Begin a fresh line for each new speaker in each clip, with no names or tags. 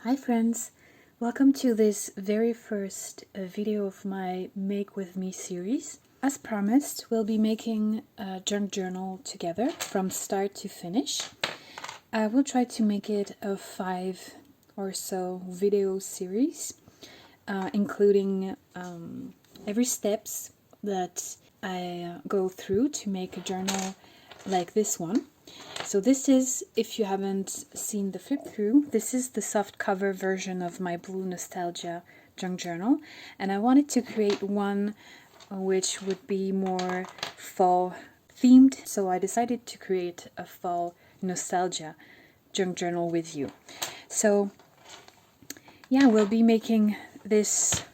Hi friends, welcome to this very first video of my Make With Me series. As promised, we'll be making a junk journal together from start to finish. I will try to make it a 5 or so video series, including every steps that I go through to make a journal like this one. So this is, if you haven't seen the flip through, this is the soft cover version of my Blue Nostalgia junk journal, and I wanted to create one which would be more fall themed, so I decided to create a fall nostalgia junk journal with you. So yeah, we'll be making this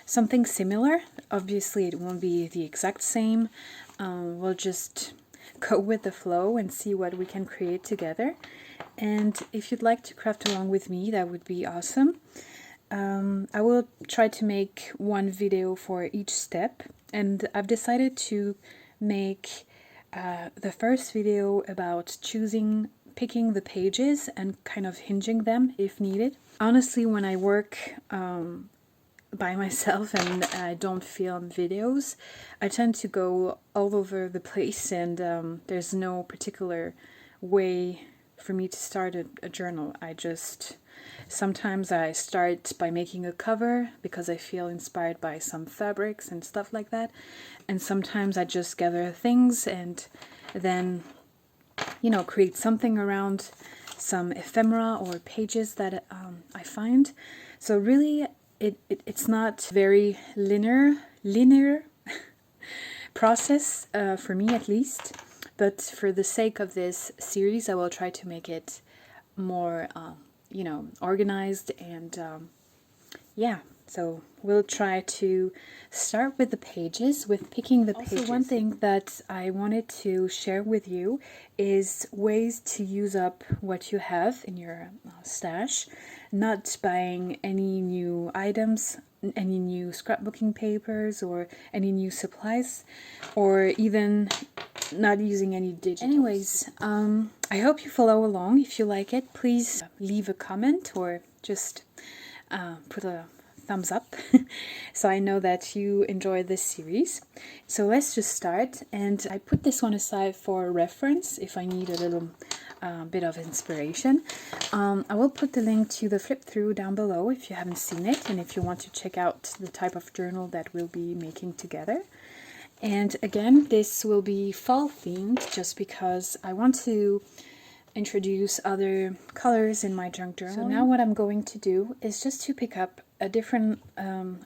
something similar. Obviously it won't be the exact same. We'll just go with the flow and see what we can create together. And if you'd like to craft along with me, that would be awesome. I will try to make one video for each step, and I've decided to make the first video about picking the pages and kind of hinging them if needed. Honestly, when I work by myself and I don't film videos, I tend to go all over the place, and there's no particular way for me to start a journal. Sometimes I start by making a cover because I feel inspired by some fabrics and stuff like that, and sometimes I just gather things and then create something around some ephemera or pages that I find. So really it's not very linear process for me, at least, but for the sake of this series I will try to make it more organized, and yeah, so we'll try to start with the pages, with picking the pages. Also, one thing that I wanted to share with you is ways to use up what you have in your stash, not buying any new items, any new scrapbooking papers, or any new supplies, or even not using any digitals. Anyways, I hope you follow along. If you like it, please leave a comment or just put a thumbs up so I know that you enjoy this series. So let's just start, and I put this one aside for reference if I need a little bit of inspiration. I will put the link to the flip through down below if you haven't seen it, and if you want to check out the type of journal that we'll be making together. And again, this will be fall themed just because I want to introduce other colors in my junk journal. So now what I'm going to do is just to pick up a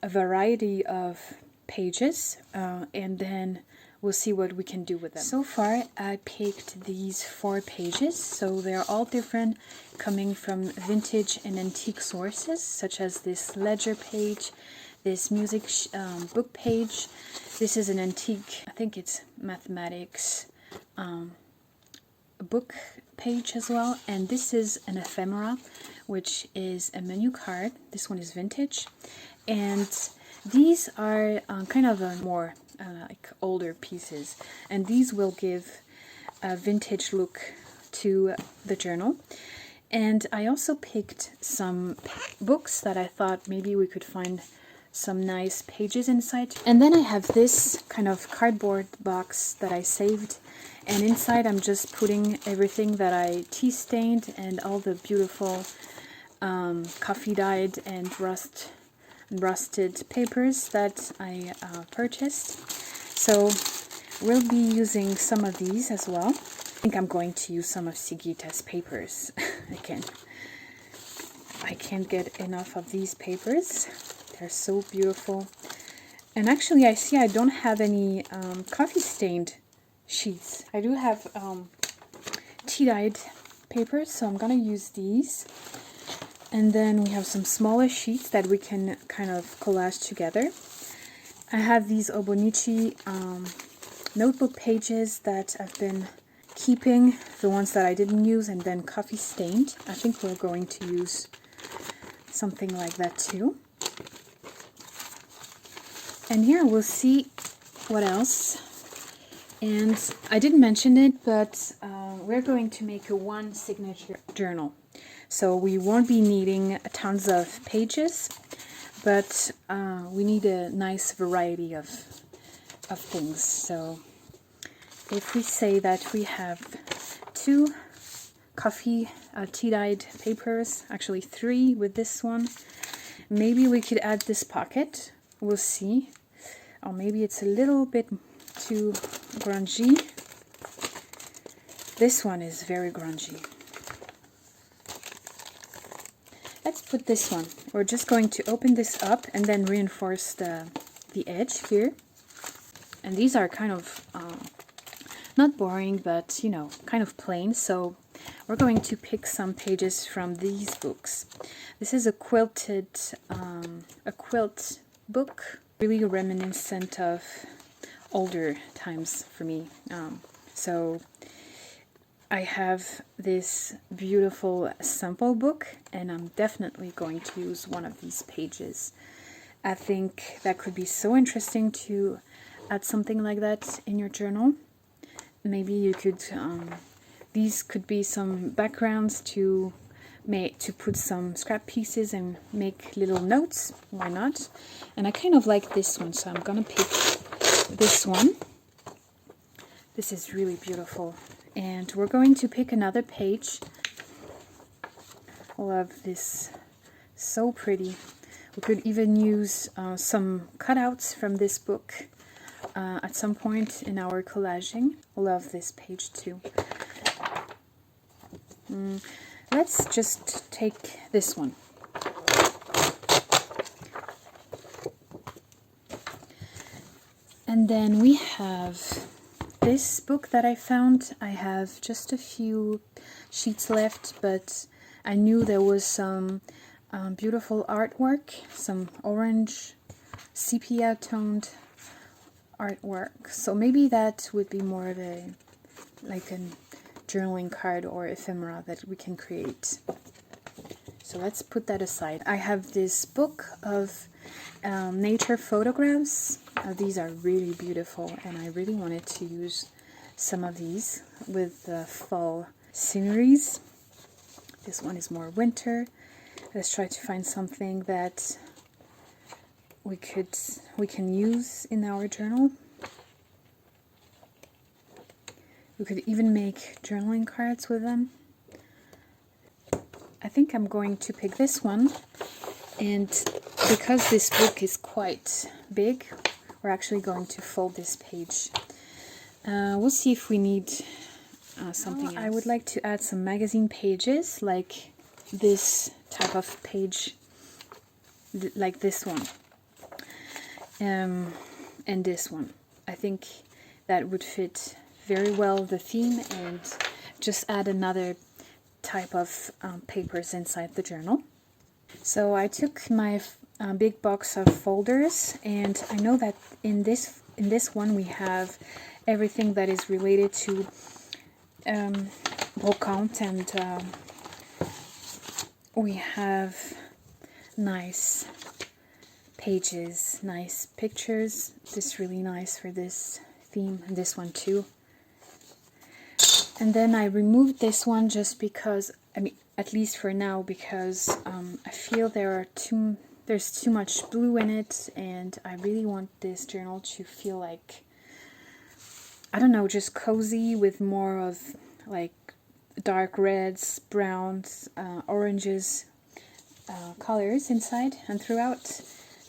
variety of pages, and then we'll see what we can do with them. So far I picked these 4 pages, so they're all different, coming from vintage and antique sources, such as this ledger page, this music book page. This is an antique, I think it's mathematics book page as well, and this is an ephemera, which is a menu card. This one is vintage, and these are kind of a more like older pieces, and these will give a vintage look to the journal. And I also picked some books that I thought maybe we could find some nice pages inside. And then I have this kind of cardboard box that I saved, and inside I'm just putting everything that I tea stained and all the beautiful coffee dyed and rusted papers that I purchased. So we'll be using some of these as well. I think I'm going to use some of Sigita's papers. I can't get enough of these papers. They're so beautiful. And actually I see I don't have any coffee stained sheets. I do have tea dyed papers, so I'm gonna use these. And then we have some smaller sheets that we can kind of collage together. I have these Obonichi notebook pages that I've been keeping, the ones that I didn't use, and then coffee stained. I think we're going to use something like that too. And here we'll see what else. And I didn't mention it, but we're going to make a one signature journal. So we won't be needing tons of pages, but we need a nice variety of things. So if we say that we have 2 coffee tea-dyed papers, actually 3 with this one, maybe we could add this pocket. We'll see. Or maybe it's a little bit too grungy. This one is very grungy. Let's put this one. We're just going to open this up and then reinforce the edge here. And these are kind of not boring, but you know, kind of plain. So we're going to pick some pages from these books. This is a quilt book, really reminiscent of older times for me. So I have this beautiful sample book, and I'm definitely going to use one of these pages. I think that could be so interesting to add something like that in your journal. Maybe you could, these could be some backgrounds to put some scrap pieces and make little notes. Why not? And I kind of like this one, so I'm gonna pick this one. This is really beautiful. And we're going to pick another page. I love this, so pretty. We could even use some cutouts from this book at some point in our collaging. Love this page too. Let's just take this one. And then we have this book that I found. I have just a few sheets left, but I knew there was some beautiful artwork, some orange sepia toned artwork. So maybe that would be more of a journaling card or ephemera that we can create. So let's put that aside. I have this book of nature photographs. These are really beautiful, and I really wanted to use some of these with the fall sceneries. This one is more winter. Let's try to find something that we can use in our journal. We could even make journaling cards with them. I think I'm going to pick this one, and because this book is quite big, we're actually going to fold this page. We'll see if we need something else. I would like to add some magazine pages, like this type of page, like this one, and this one. I think that would fit very well the theme, and just add another type of papers inside the journal. So I took my big box of folders, and I know that in this one we have everything that is related to brocante, and we have nice pages, nice pictures. This is really nice for this theme, and this one too. And then I removed this one just because, I mean, at least for now, because I feel there's too much blue in it, and I really want this journal to feel like, I don't know, just cozy with more of like dark reds, browns, oranges, colors inside and throughout.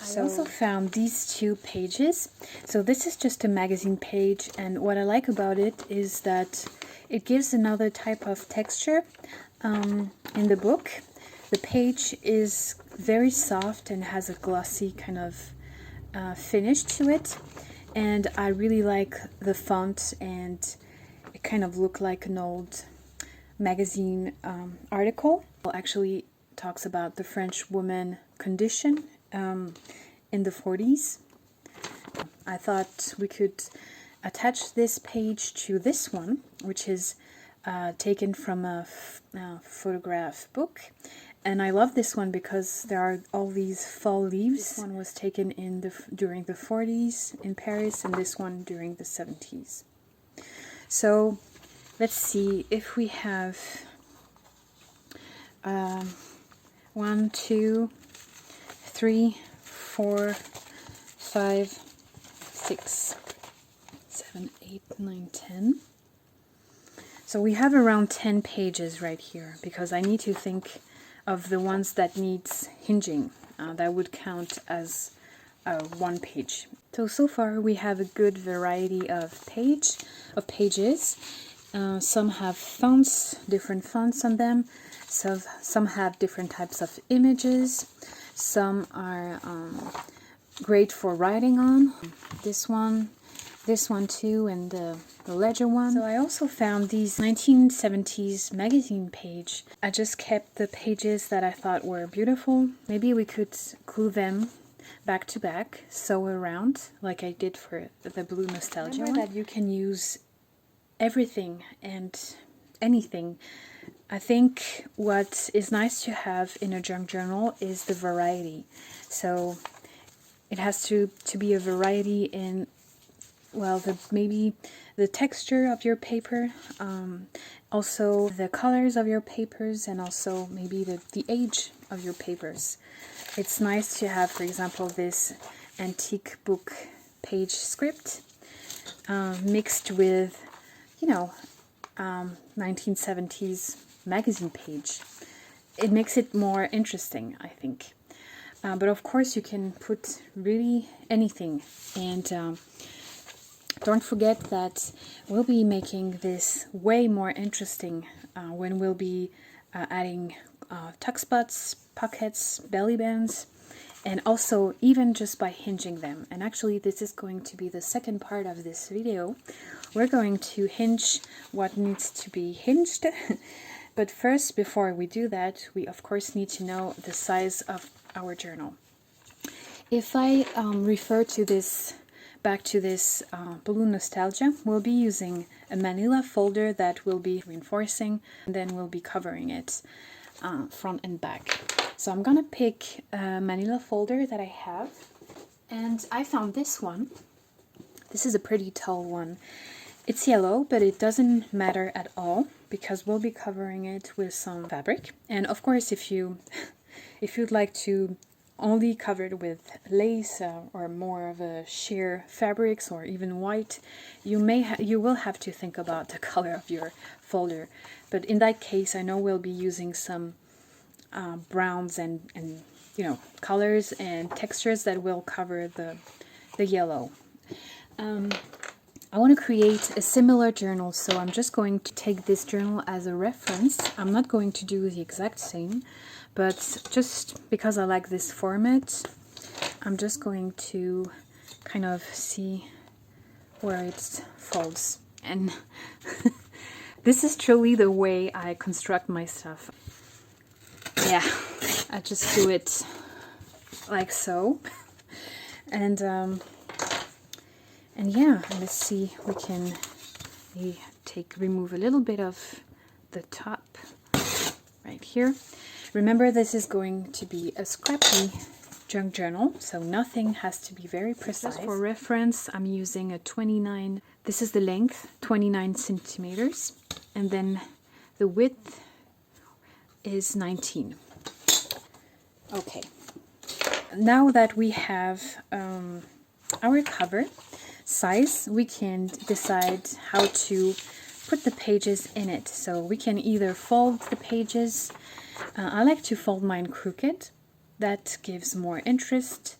I also found these 2 pages. So this is just a magazine page, and what I like about it is that it gives another type of texture in the book. The page is very soft and has a glossy kind of finish to it, and I really like the font, and it kind of looked like an old magazine article. It actually talks about the French woman condition in the 40s. I thought we could attach this page to this one, which is taken from a photograph book. And I love this one because there are all these fall leaves. This one was taken during the 40s in Paris, and this one during the 70s. So let's see if we have 1, 2, 3, 4, 5, 6, 7, 8, 9, 10. So we have around 10 pages right here, because I need to think of the ones that needs hinging. That would count as 1 page. So far we have a good variety of pages. Some have fonts, different fonts on them. Some have different types of images. Some are great for writing on. This one too, and the ledger one. So I also found these 1970s magazine page. I just kept the pages that I thought were beautiful. Maybe we could glue them back to back, sew around like I did for the blue nostalgia one. That you can use everything and anything. I think what is nice to have in a junk journal is the variety. So it has to be a variety in, well, maybe the texture of your paper, also the colors of your papers, and also maybe the age of your papers. It's nice to have, for example, this antique book page script mixed with, 1970s magazine page. It makes it more interesting, I think. But of course you can put really anything. And don't forget that we'll be making this way more interesting when we'll be adding tuck spots, pockets, belly bands, and also even just by hinging them. And actually this is going to be the second part of this video. We're going to hinge what needs to be hinged. But first, before we do that, we of course need to know the size of our journal. If I refer to this, back to this blue nostalgia, we'll be using a manila folder that will be reinforcing, and then we'll be covering it front and back. So I'm gonna pick a manila folder that I have, and I found this one. This is a pretty tall one. It's yellow, but it doesn't matter at all because we'll be covering it with some fabric. And of course, if you'd like to only cover it with lace or more of a sheer fabrics or even white, you will have to think about the color of your folder. But in that case, I know we'll be using some browns and colors and textures that will cover the yellow. I want to create a similar journal, so I'm just going to take this journal as a reference. I'm not going to do the exact same, but just because I like this format, I'm just going to kind of see where it folds. And this is truly the way I construct my stuff. Yeah, I just do it like so. And yeah, let's see, we can remove a little bit of the top right here. Remember, this is going to be a scrappy junk journal, so nothing has to be very precise. Just for reference, I'm using a 29, this is the length, 29 centimeters, and then the width is 19. Okay, now that we have our cover size, we can decide how to put the pages in it. So we can either fold the pages. I like to fold mine crooked. That gives more interest.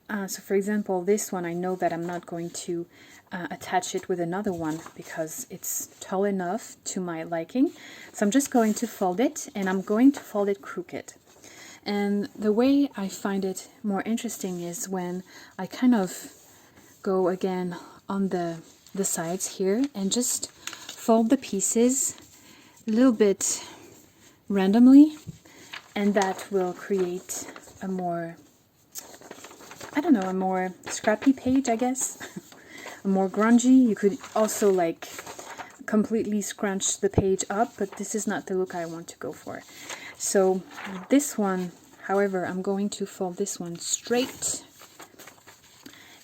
So for example, this one, I know that I'm not going to attach it with another one because it's tall enough to my liking. So I'm just going to fold it, and I'm going to fold it crooked. And the way I find it more interesting is when I kind of go again on the sides here and just fold the pieces a little bit randomly, and that will create a more, I don't know, a more scrappy page, I guess. A more grungy. You could also like completely scrunch the page up, but this is not the look I want to go for. So this one, however, I'm going to fold this one straight.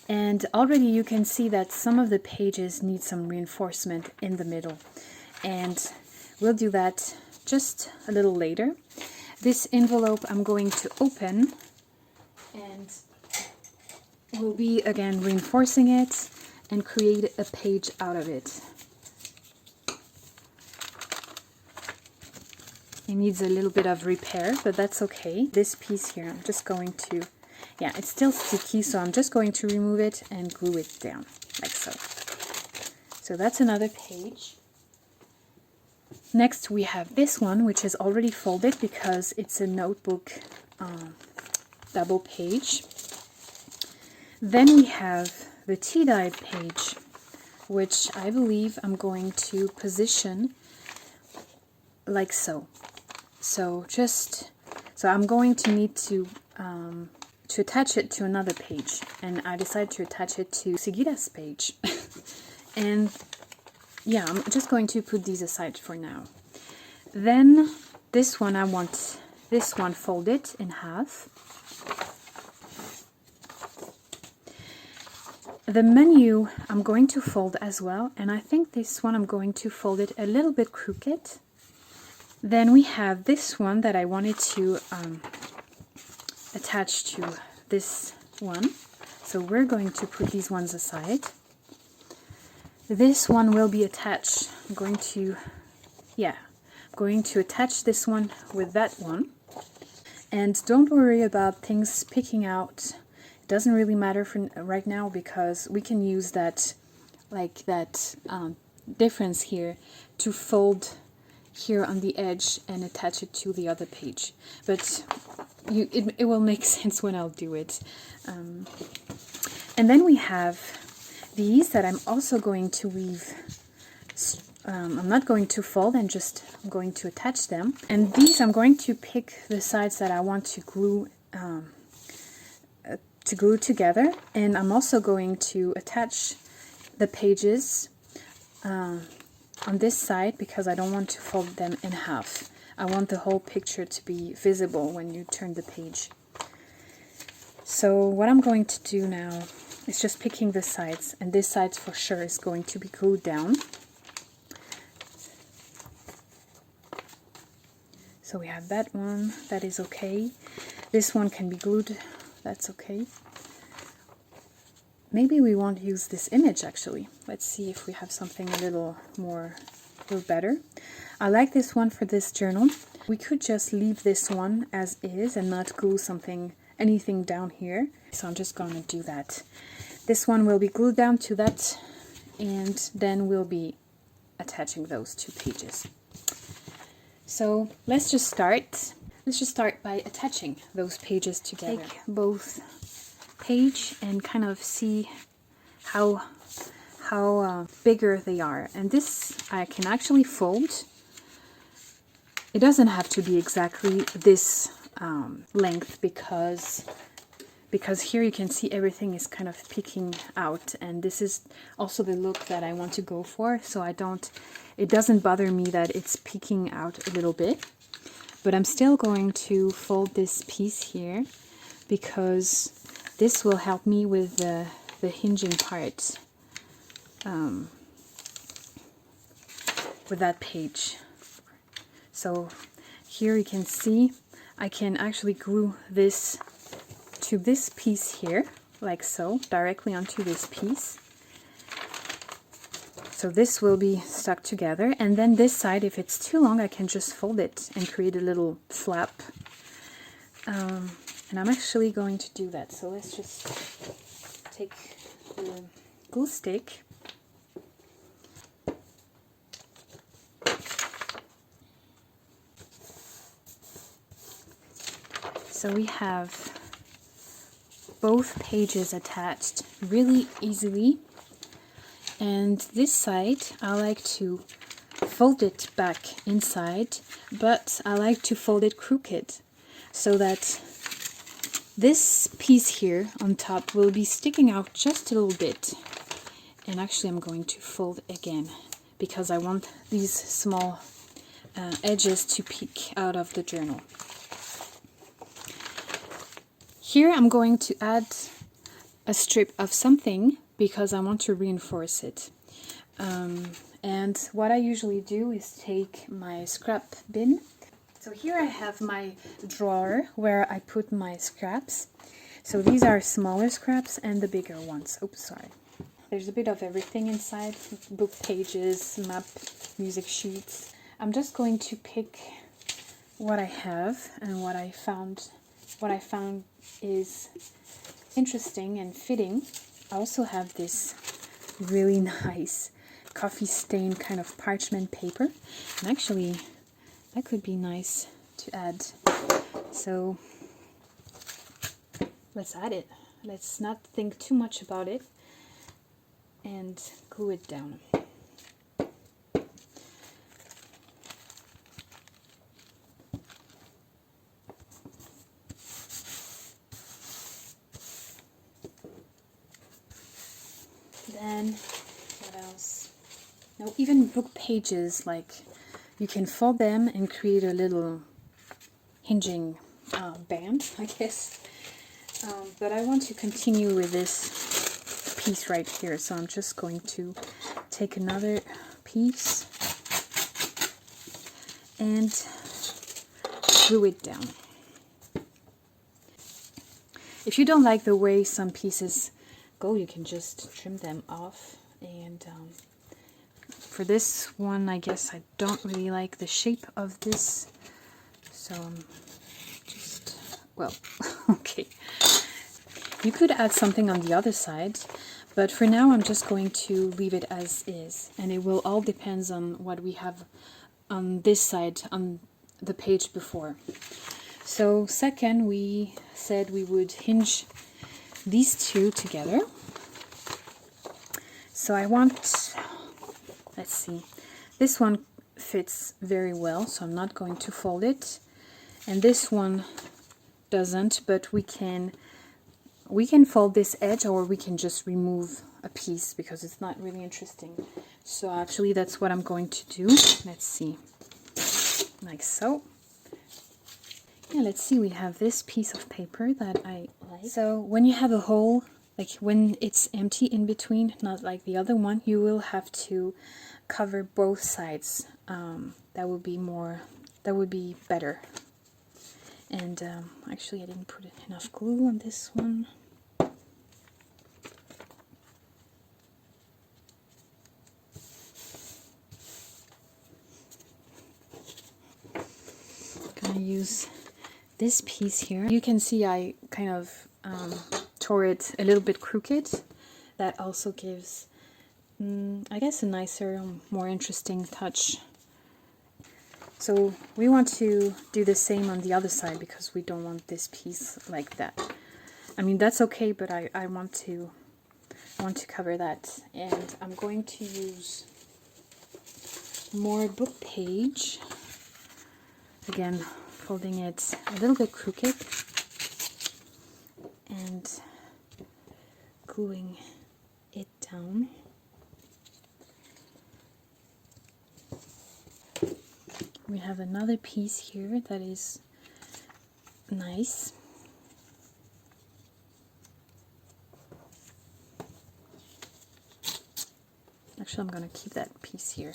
And already you can see that some of the pages need some reinforcement in the middle. And we'll do that just a little later. This envelope I'm going to open, and we'll be again reinforcing it and create a page out of it. It needs a little bit of repair, but that's okay. This piece here, I'm just going to, yeah, it's still sticky, so I'm just going to remove it and glue it down, like so. So that's another page. Next we have this one, which is already folded because it's a notebook double page. Then we have the tea-dyed page, which I believe I'm going to position like so. So I'm going to need to attach it to another page, and I decided to attach it to Sigita's page. And yeah, I'm just going to put these aside for now. Then this one, I want this one folded in half. The menu I'm going to fold as well, and I think this one I'm going to fold it a little bit crooked. Then we have this one that I wanted to attach to this one. So we're going to put these ones aside. This one will be attached. I'm going to attach this one with that one. And don't worry about things picking out. It doesn't really matter for right now because we can use that, like that difference here to fold here on the edge and attach it to the other page. But it will make sense when I'll do it. And then we have these that I'm also going to weave. I'm not going to fold, I'm going to attach them. And these I'm going to pick the sides that I want to glue together. And I'm also going to attach the pages on this side because I don't want to fold them in half. I want the whole picture to be visible when you turn the page. So what I'm going to do now is just picking the sides, and this side for sure is going to be glued down. So we have that one, that is okay. This one can be glued, that's okay. Maybe we won't use this image actually. Let's see if we have something a little better. I like this one for this journal. We could just leave this one as is and not glue anything down here. So I'm just going to do that. This one will be glued down to that, and then we'll be attaching those two pages. So let's just start. Let's just start by attaching those pages together. Take both page and kind of see how bigger they are. And this I can actually fold. It doesn't have to be exactly this length because here you can see everything is kind of peeking out, and this is also the look that I want to go for, so it doesn't bother me that it's peeking out a little bit. But I'm still going to fold this piece here because this will help me with the hinging part with that page. So here you can see I can actually glue this to this piece here, like so, directly onto this piece. So this will be stuck together, and then this side, if it's too long, I can just fold it and create a little flap. And I'm actually going to do that. So let's just take the glue stick. So we have both pages attached really easily, and this side I like to fold it back inside, but I like to fold it crooked so that this piece here on top will be sticking out just a little bit. And actually I'm going to fold again because I want these small edges to peek out of the journal. Here I'm going to add a strip of something because I want to reinforce it. And what I usually do is take my scrap bin So here I have my drawer where I put my scraps. So these are smaller scraps and the bigger ones. Oops, sorry. There's a bit of everything inside, book pages, map, music sheets. I'm just going to pick what I have and what I found is interesting and fitting. I also have this really nice coffee stain kind of parchment paper, and actually that could be nice to add. So let's add it. Let's not think too much about it and glue it down. Then what else? No, even book pages, like you can fold them and create a little hinging band, I guess. But I want to continue with this piece right here, so I'm just going to take another piece and glue it down. If you don't like the way some pieces go, you can just trim them off. And for this one, I guess I don't really like the shape of this, so just, well, okay. You could add something on the other side, but for now I'm just going to leave it as is, and it will all depend on what we have on this side, on the page before. So second, we said we would hinge these two together. So I want, let's see, this one fits very well, so I'm not going to fold it, and this one doesn't, but we can fold this edge, or we can just remove a piece because it's not really interesting. So actually that's what I'm going to do. Let's see, like so. Yeah, let's see, we have this piece of paper that I like. So when you have a hole, like when it's empty in between, not like the other one, you will have to cover both sides. That would be better. And actually I didn't put enough glue on this one. Gonna use this piece here. You can see I kind of tore it a little bit crooked. That also gives, I guess, a nicer, more interesting touch. So we want to do the same on the other side because we don't want this piece like that. I mean, that's okay, but I want to cover that. And I'm going to use more book page. Again, folding it a little bit crooked and gluing it down. We have another piece here that is nice. Actually, I'm going to keep that piece here.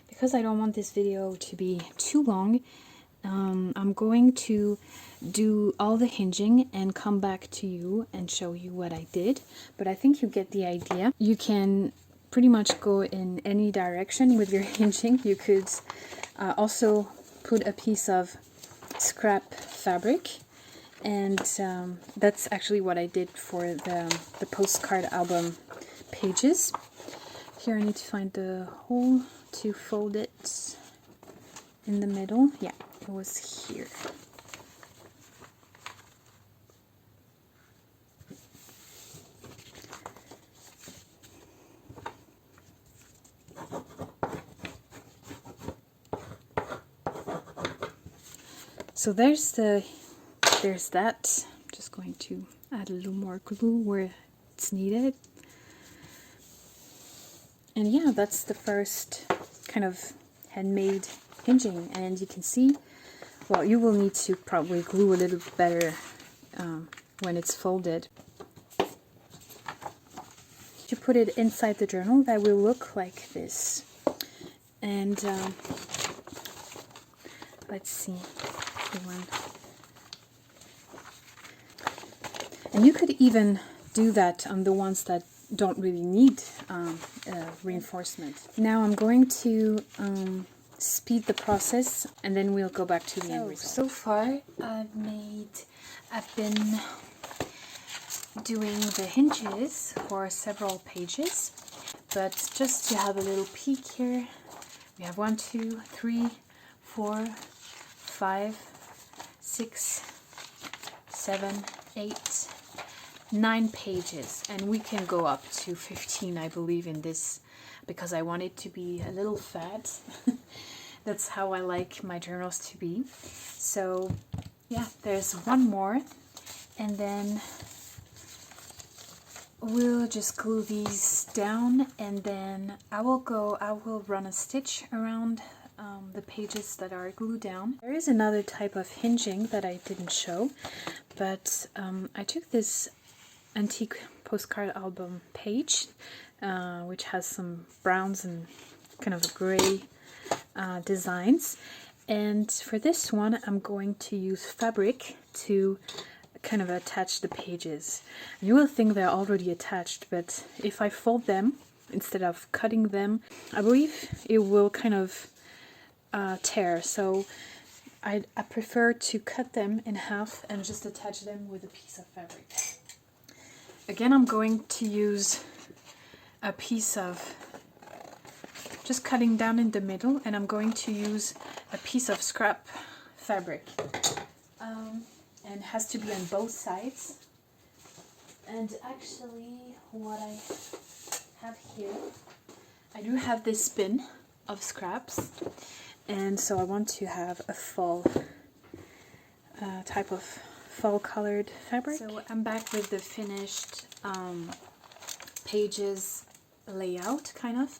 Because I don't want this video to be too long, I'm going to do all the hinging and come back to you and show you what I did. But I think you get the idea. You can pretty much go in any direction with your hinging. You could also put a piece of scrap fabric, and that's actually what I did for the postcard album pages. Here I need to find the hole to fold it in the middle. Yeah, it was here. So there's that. I'm just going to add a little more glue where it's needed. And yeah, that's the first kind of handmade hinging. And you can see, well, you will need to probably glue a little better when it's folded. To put it inside the journal, that will look like this. And let's see. And you could even do that on the ones that don't really need reinforcement. Now I'm going to speed the process, and then we'll go back to the end result. So far I've been doing the hinges for several pages, but just to have a little peek here, we have 1, 2, 3, 4, 5, 6, 7, 8, 9 pages, and we can go up to 15, I believe, in this, because I want it to be a little fat. That's how I like my journals to be. So yeah, there's one more, and then we'll just glue these down, and then I will run a stitch around the pages that are glued down. There is another type of hinging that I didn't show, but I took this antique postcard album page, which has some browns and kind of gray designs, and for this one I'm going to use fabric to kind of attach the pages. You will think they're already attached, but if I fold them instead of cutting them, I believe it will kind of tear. So I prefer to cut them in half and just attach them with a piece of fabric. Again, I'm going to use a piece of, just cutting down in the middle, and I'm going to use a piece of scrap fabric. And it has to be on both sides. And actually, what I have here, I do have this bin of scraps, and so I want to have a fall type of fall colored fabric. So I'm back with the finished pages layout, kind of.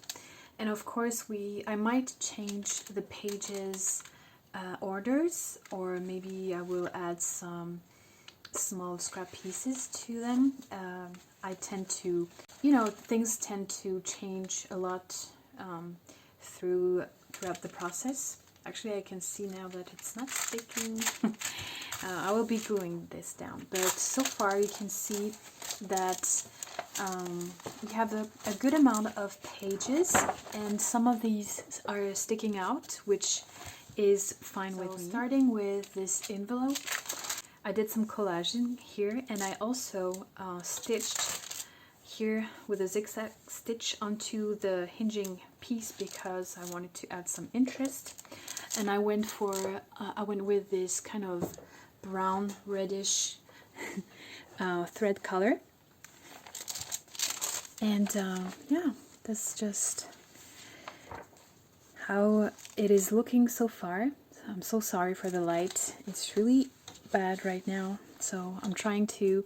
And of course I might change the pages orders, or maybe I will add some small scrap pieces to them. I tend to, things tend to change a lot throughout the process. Actually, I can see now that it's not sticking. I will be gluing this down, but so far you can see that we have a good amount of pages, and some of these are sticking out, which is fine with me. Starting with this envelope, I did some collaging here, and I also stitched here with a zigzag stitch onto the hinging piece because I wanted to add some interest. And I went with this kind of brown reddish thread color. And yeah, that's just how it is looking so far. I'm so sorry for the light. It's really bad right now, so I'm trying to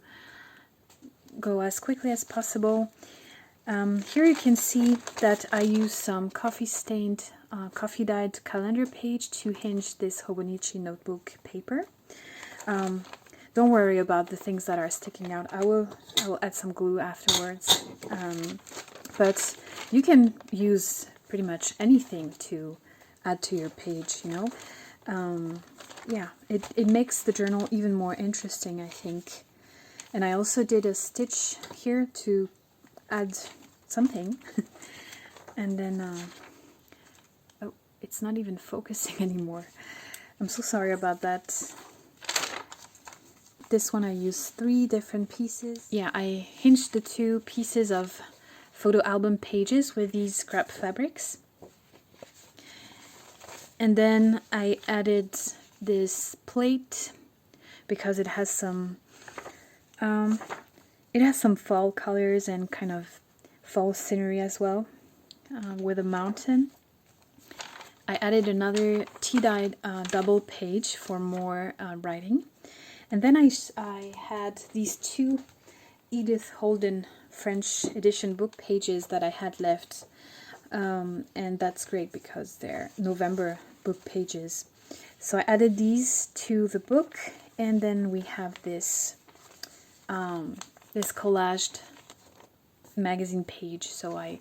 go as quickly as possible. Here you can see that I use some coffee-stained, coffee-dyed calendar page to hinge this Hobonichi notebook paper. Don't worry about the things that are sticking out. I will add some glue afterwards. But you can use pretty much anything to add to your page, yeah, it makes the journal even more interesting, I think. And I also did a stitch here to add something. And then, oh, it's not even focusing anymore. I'm so sorry about that. This one I used 3 different pieces. Yeah, I hinged the 2 pieces of photo album pages with these scrap fabrics. And then I added this plate because it has some fall colors and kind of fall scenery as well, with a mountain. I added another tea-dyed double page for more writing. And then I had these 2 Edith Holden French edition book pages that I had left. And that's great because they're November book pages. So I added these to the book, and then we have this this collaged magazine page. So I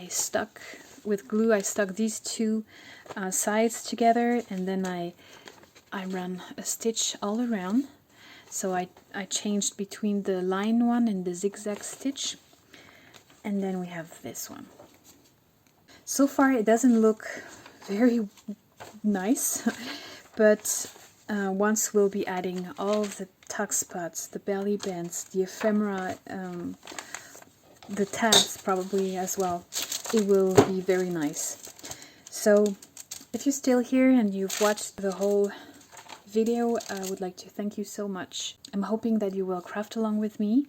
stuck with glue. I stuck these two sides together, and then I ran a stitch all around. So I changed between the line one and the zigzag stitch, and then we have this one. So far it doesn't look very nice, but once we'll be adding all the tuck spots, the belly bands, the ephemera, the tabs probably as well, it will be very nice. So if you're still here and you've watched the whole video, I would like to thank you so much. I'm hoping that you will craft along with me,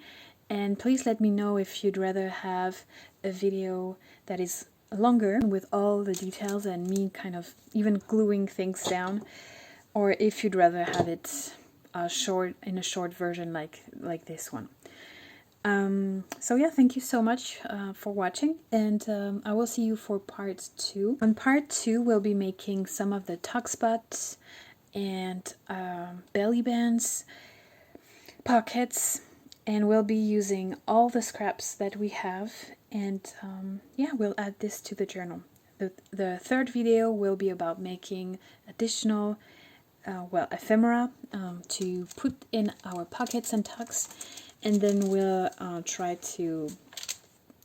and please let me know if you'd rather have a video that is longer with all the details and me kind of even gluing things down, or if you'd rather have it short, in a short version like this one. So yeah, thank you so much for watching, and I will see you for part 2. On part 2 we'll be making some of the tuck spots and belly bands, pockets, and we'll be using all the scraps that we have, and yeah, we'll add this to the journal. The third video will be about making additional ephemera to put in our pockets and tucks, and then we'll try to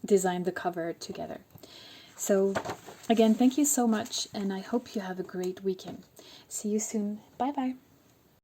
design the cover together. So again, thank you so much, and I hope you have a great weekend. See you soon. Bye bye.